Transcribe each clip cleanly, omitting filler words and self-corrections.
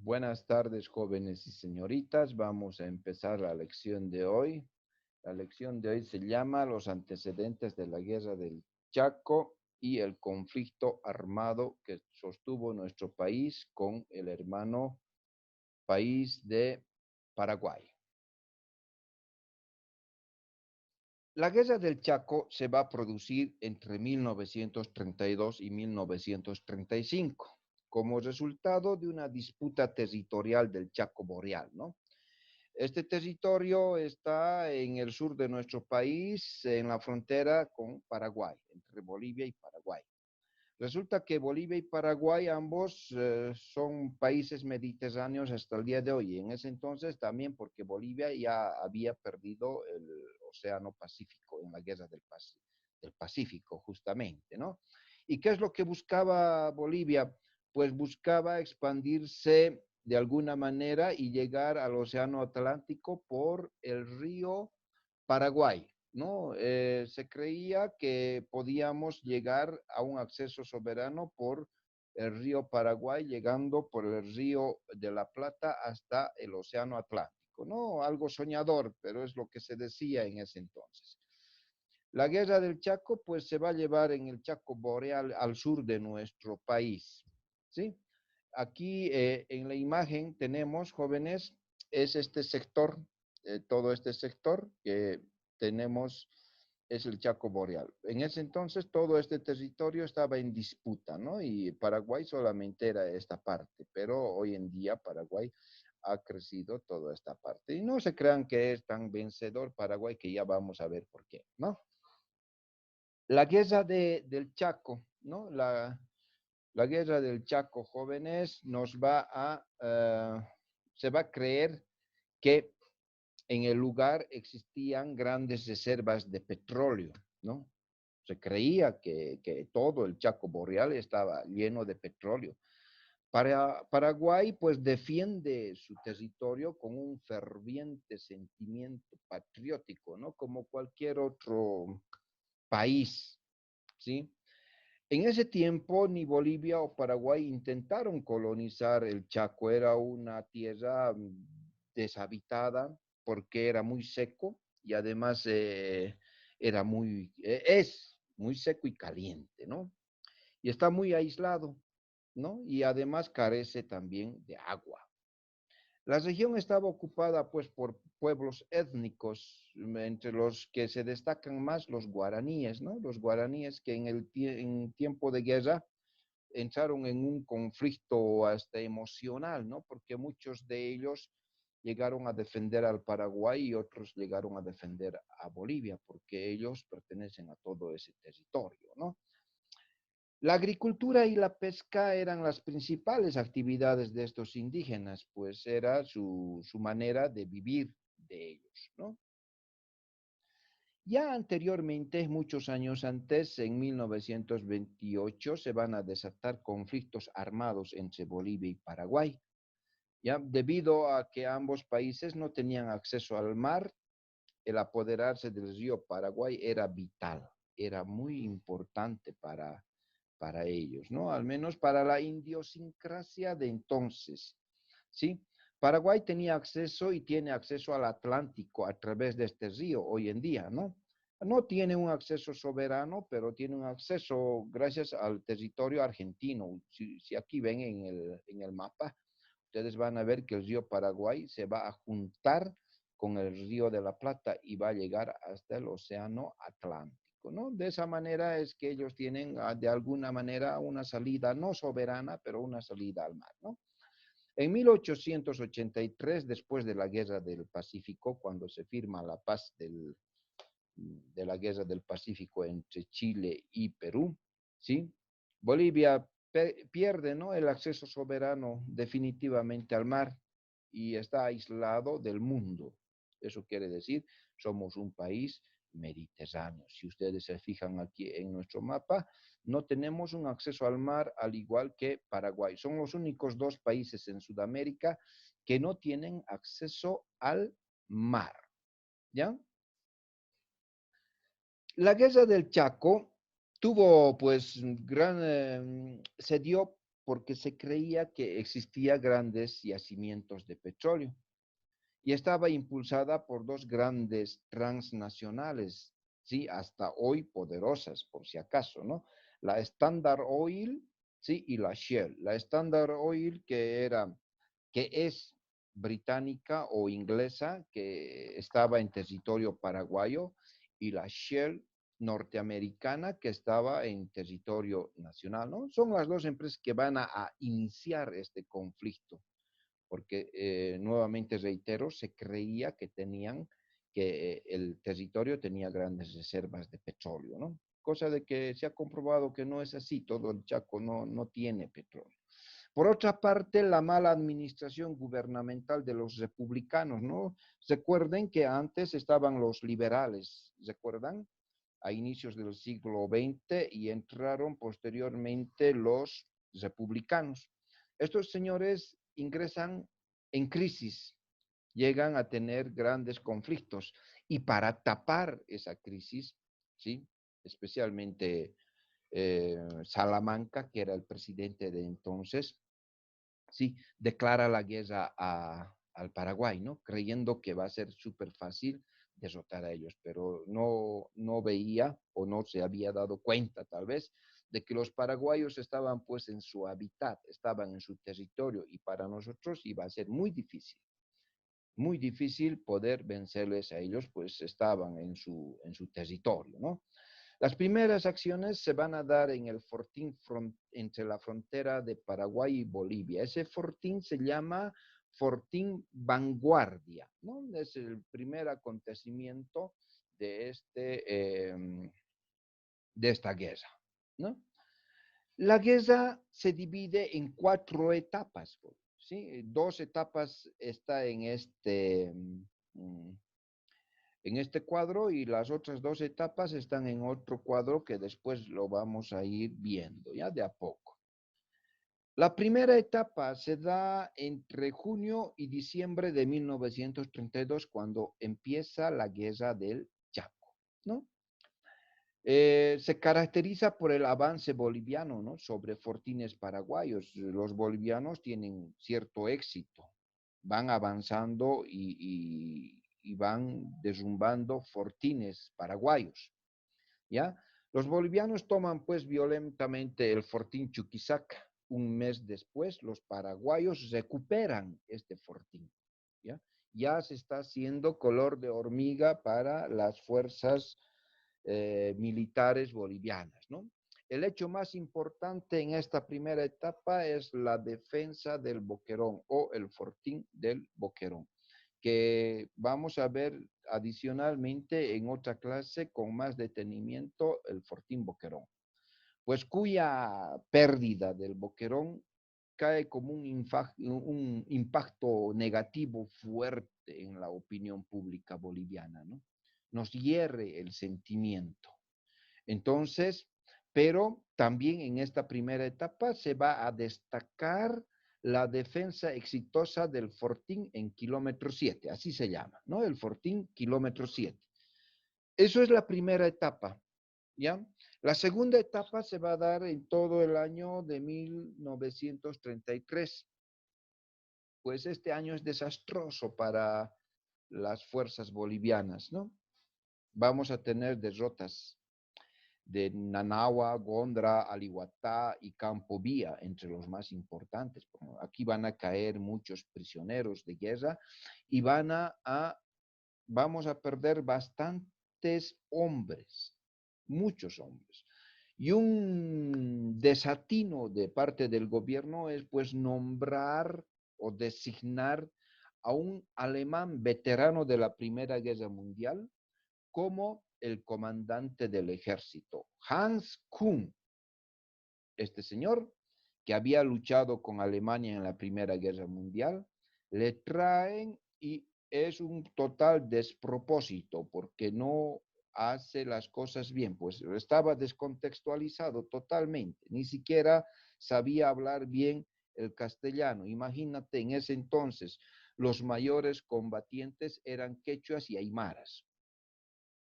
Buenas tardes, jóvenes y señoritas. Vamos a empezar la lección de hoy. La lección de hoy se llama Los antecedentes de la guerra del Chaco y el conflicto armado que sostuvo nuestro país con el hermano país de Paraguay. La guerra del Chaco se va a producir entre 1932 y 1935 como resultado de una disputa territorial del Chaco Boreal, ¿no? Este territorio está en el sur de nuestro país, en la frontera con Paraguay, entre Bolivia y Paraguay. Resulta que Bolivia y Paraguay ambos son países mediterráneos hasta el día de hoy. En ese entonces también porque Bolivia ya había perdido el Océano Pacífico en la guerra del Pacífico, justamente, ¿no? ¿Y qué es lo que buscaba Bolivia? Pues buscaba expandirse de alguna manera y llegar al Océano Atlántico por el río Paraguay, ¿no? Se creía que podíamos llegar a un acceso soberano por el río Paraguay, llegando por el río de la Plata hasta el Océano Atlántico, ¿no? Algo soñador, pero es lo que se decía en ese entonces. La guerra del Chaco, pues se va a llevar en el Chaco Boreal al sur de nuestro país, ¿sí? Aquí en la imagen tenemos, jóvenes, es este sector, todo este sector que tenemos es el Chaco Boreal. En ese entonces todo este territorio estaba en disputa, ¿no? Y Paraguay solamente era esta parte, pero hoy en día Paraguay ha crecido toda esta parte. Y no se crean que es tan vencedor Paraguay que ya vamos a ver por qué, ¿no? La guerra del Chaco, ¿no? La guerra del Chaco, jóvenes, se va a creer que en el lugar existían grandes reservas de petróleo, ¿no? Se creía que todo el Chaco Boreal estaba lleno de petróleo. Paraguay, pues, defiende su territorio con un ferviente sentimiento patriótico, ¿no? Como cualquier otro país, ¿sí? En ese tiempo, ni Bolivia o Paraguay intentaron colonizar el Chaco. Era una tierra deshabitada porque era muy seco y además es muy seco y caliente, ¿no? Y está muy aislado, ¿no? Y además carece también de agua. La región estaba ocupada pues por pueblos étnicos, entre los que se destacan más los guaraníes, ¿no? Los guaraníes que en tiempo de guerra entraron en un conflicto hasta emocional, ¿no? Porque muchos de ellos llegaron a defender al Paraguay y otros llegaron a defender a Bolivia, porque ellos pertenecen a todo ese territorio, ¿no? La agricultura y la pesca eran las principales actividades de estos indígenas, pues era su manera de vivir de ellos, ¿no? Ya anteriormente, muchos años antes, en 1928, se van a desatar conflictos armados entre Bolivia y Paraguay, ya debido a que ambos países no tenían acceso al mar. El apoderarse del río Paraguay era vital, era muy importante para ellos, ¿no? Al menos para la idiosincrasia de entonces, ¿sí? Paraguay tenía acceso y tiene acceso al Atlántico a través de este río hoy en día, ¿no? No tiene un acceso soberano, pero tiene un acceso gracias al territorio argentino. Si aquí ven en el mapa, ustedes van a ver que el río Paraguay se va a juntar con el río de la Plata y va a llegar hasta el océano Atlántico, ¿no? De esa manera es que ellos tienen de alguna manera una salida no soberana, pero una salida al mar, ¿no? En 1883, después de la Guerra del Pacífico, cuando se firma la paz de la Guerra del Pacífico entre Chile y Perú, ¿sí? Bolivia pierde, ¿no?, el acceso soberano definitivamente al mar y está aislado del mundo. Eso quiere decir, somos un país mediterráneo. Si ustedes se fijan aquí en nuestro mapa, no tenemos un acceso al mar al igual que Paraguay. Son los únicos dos países en Sudamérica que no tienen acceso al mar, ¿ya? La guerra del Chaco tuvo, pues, se dio porque se creía que existía grandes yacimientos de petróleo y estaba impulsada por dos grandes transnacionales, sí, hasta hoy poderosas, por si acaso, ¿no? La Standard Oil, sí, y la Shell. La Standard Oil que es británica o inglesa, que estaba en territorio paraguayo, y la Shell norteamericana, que estaba en territorio nacional, ¿no? Son las dos empresas que van a iniciar este conflicto porque nuevamente reitero, se creía que el territorio tenía grandes reservas de petróleo, ¿no? Cosa de que se ha comprobado que no es así, todo el Chaco no tiene petróleo. Por otra parte, la mala administración gubernamental de los republicanos, ¿no? Recuerden que antes estaban los liberales, ¿recuerdan? A inicios del siglo XX y entraron posteriormente los republicanos. Estos señores ingresan en crisis, llegan a tener grandes conflictos y para tapar esa crisis, ¿sí? Especialmente Salamanca, que era el presidente de entonces, sí, declara la guerra al Paraguay, ¿no? Creyendo que va a ser súper fácil derrotar a ellos, pero no veía o no se había dado cuenta tal vez de que los paraguayos estaban pues en su hábitat, estaban en su territorio y para nosotros iba a ser muy difícil poder vencerles a ellos, pues estaban en su territorio, ¿no? Las primeras acciones se van a dar en el fortín entre la frontera de Paraguay y Bolivia. Ese fortín se llama Fortín Vanguardia, ¿no? Es el primer acontecimiento de esta guerra, ¿no? La guerra se divide en 4 etapas, ¿sí? 2 etapas está en este cuadro y las otras 2 etapas están en otro cuadro que después lo vamos a ir viendo, ya de a poco. La primera etapa se da entre junio y diciembre de 1932, cuando empieza la guerra del Chaco, ¿no? Se caracteriza por el avance boliviano, ¿no? Sobre fortines paraguayos. Los bolivianos tienen cierto éxito, van avanzando y van derrumbando fortines paraguayos, ¿ya? Los bolivianos toman pues violentamente el fortín Chuquisaca. Un mes después, los paraguayos recuperan este fortín, ¿ya? Ya se está haciendo color de hormiga para las fuerzas militares bolivianas, ¿no? El hecho más importante en esta primera etapa es la defensa del Boquerón o el fortín del Boquerón, que vamos a ver adicionalmente en otra clase con más detenimiento el fortín Boquerón, pues cuya pérdida del Boquerón cae como un impacto negativo fuerte en la opinión pública boliviana, ¿no? Nos hierre el sentimiento. Entonces, pero también en esta primera etapa se va a destacar la defensa exitosa del Fortín en kilómetro 7, así se llama, ¿no? El Fortín kilómetro 7. Eso es la primera etapa, ¿ya? La segunda etapa se va a dar en todo el año de 1933. Pues este año es desastroso para las fuerzas bolivianas, ¿no? Vamos a tener derrotas de Nanagua, Gondra, Alihuatá y Campo Vía, entre los más importantes. Aquí van a caer muchos prisioneros de guerra y vamos a perder bastantes hombres, muchos hombres. Y un desatino de parte del gobierno es pues nombrar o designar a un alemán veterano de la Primera Guerra Mundial como el comandante del ejército, Hans Kuhn. Este señor, que había luchado con Alemania en la Primera Guerra Mundial, le traen y es un total despropósito porque no hace las cosas bien, pues estaba descontextualizado totalmente, ni siquiera sabía hablar bien el castellano. Imagínate, en ese entonces los mayores combatientes eran quechuas y aymaras.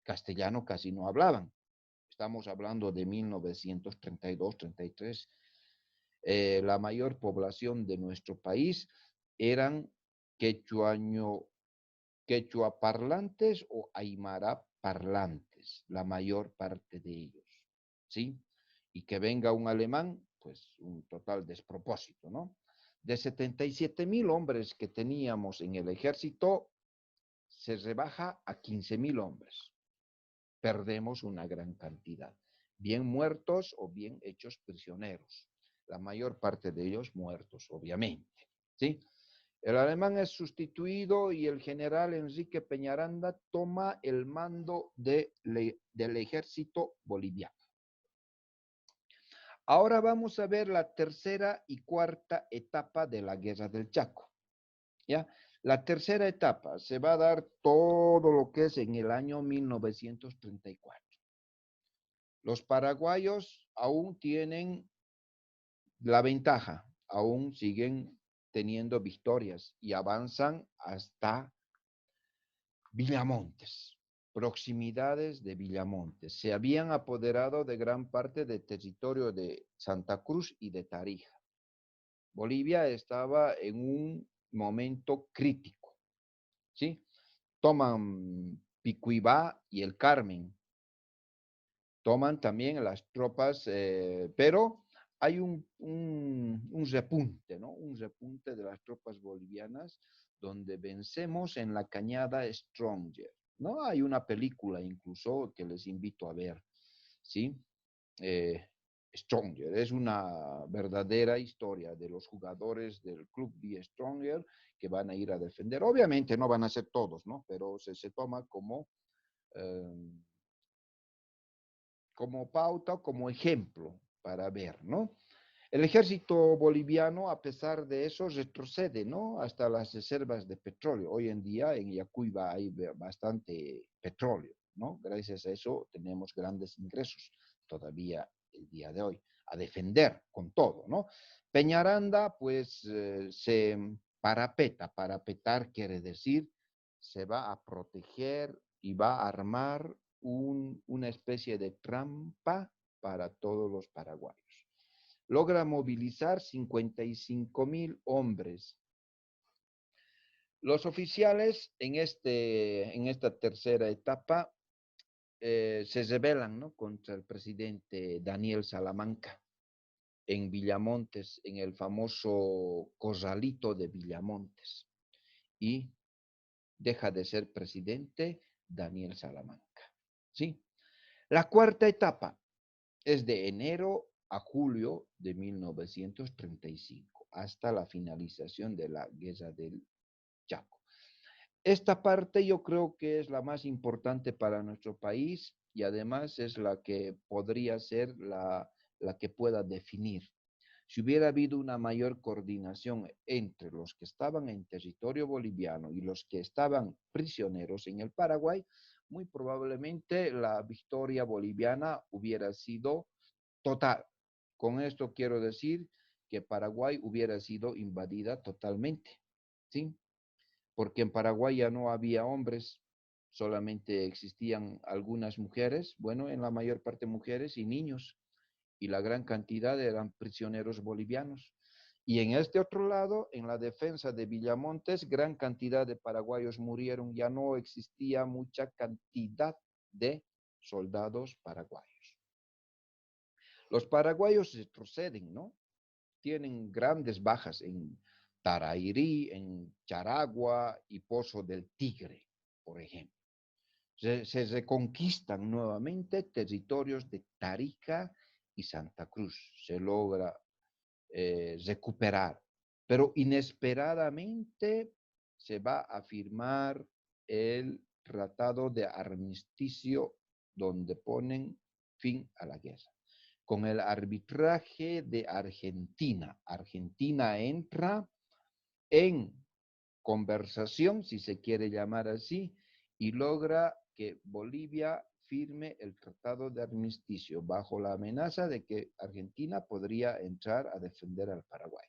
Castellano casi no hablaban. Estamos hablando de 1932, 33. La mayor población de nuestro país eran quechua parlantes o aymara parlantes, la mayor parte de ellos, ¿sí? Y que venga un alemán, pues un total despropósito, ¿no? De 77,000 hombres que teníamos en el ejército, se rebaja a 15,000 hombres. Perdemos una gran cantidad, bien muertos o bien hechos prisioneros. La mayor parte de ellos muertos, obviamente, ¿sí? El alemán es sustituido y el general Enrique Peñaranda toma el mando del ejército boliviano. Ahora vamos a ver la tercera y cuarta etapa de la Guerra del Chaco. ¿Ya? La tercera etapa se va a dar todo lo que es en el año 1934. Los paraguayos aún tienen la ventaja, aún siguen teniendo victorias y avanzan hasta Villamontes, proximidades de Villamontes. Se habían apoderado de gran parte del territorio de Santa Cruz y de Tarija. Bolivia estaba en un momento crítico, ¿sí? Toman Picuibá y el Carmen, toman también las tropas, pero hay un repunte, ¿no? Un repunte de las tropas bolivianas donde vencemos en la cañada Stronger, ¿no? Hay una película incluso que les invito a ver, ¿sí? Eh, Stronger es una verdadera historia de los jugadores del club de Stronger que van a ir a defender. Obviamente no van a ser todos, ¿no? Pero se toma eh, como pauta, como ejemplo para ver, ¿no? El ejército boliviano, a pesar de eso, retrocede, ¿no? Hasta las reservas de petróleo. Hoy en día en Yacuiba hay bastante petróleo, ¿no? Gracias a eso tenemos grandes ingresos todavía el día de hoy, a defender con todo, ¿no? Peñaranda, pues, se parapetar quiere decir, se va a proteger y va a armar una especie de trampa para todos los paraguayos. Logra movilizar 55,000 hombres. Los oficiales en esta tercera etapa se rebelan, ¿no? Contra el presidente Daniel Salamanca en Villamontes, en el famoso Corralito de Villamontes. Y deja de ser presidente Daniel Salamanca. ¿Sí? La cuarta etapa es de enero a julio de 1935, hasta la finalización de la Guerra del Chaco. Esta parte yo creo que es la más importante para nuestro país y además es la que podría ser la que pueda definir. Si hubiera habido una mayor coordinación entre los que estaban en territorio boliviano y los que estaban prisioneros en el Paraguay, muy probablemente la victoria boliviana hubiera sido total. Con esto quiero decir que Paraguay hubiera sido invadida totalmente, ¿sí? Porque en Paraguay ya no había hombres, solamente existían algunas mujeres, bueno, en la mayor parte mujeres y niños, y la gran cantidad eran prisioneros bolivianos. Y en este otro lado, en la defensa de Villamontes, gran cantidad de paraguayos murieron, ya no existía mucha cantidad de soldados paraguayos. Los paraguayos retroceden, ¿no? Tienen grandes bajas en Tarairí, en Charagua y Pozo del Tigre, por ejemplo. Se reconquistan nuevamente territorios de Tarija y Santa Cruz. Se logra recuperar, pero inesperadamente se va a firmar el tratado de armisticio donde ponen fin a la guerra con el arbitraje de Argentina. Argentina entra en conversación, si se quiere llamar así, y logra que Bolivia firme el tratado de armisticio bajo la amenaza de que Argentina podría entrar a defender al Paraguay.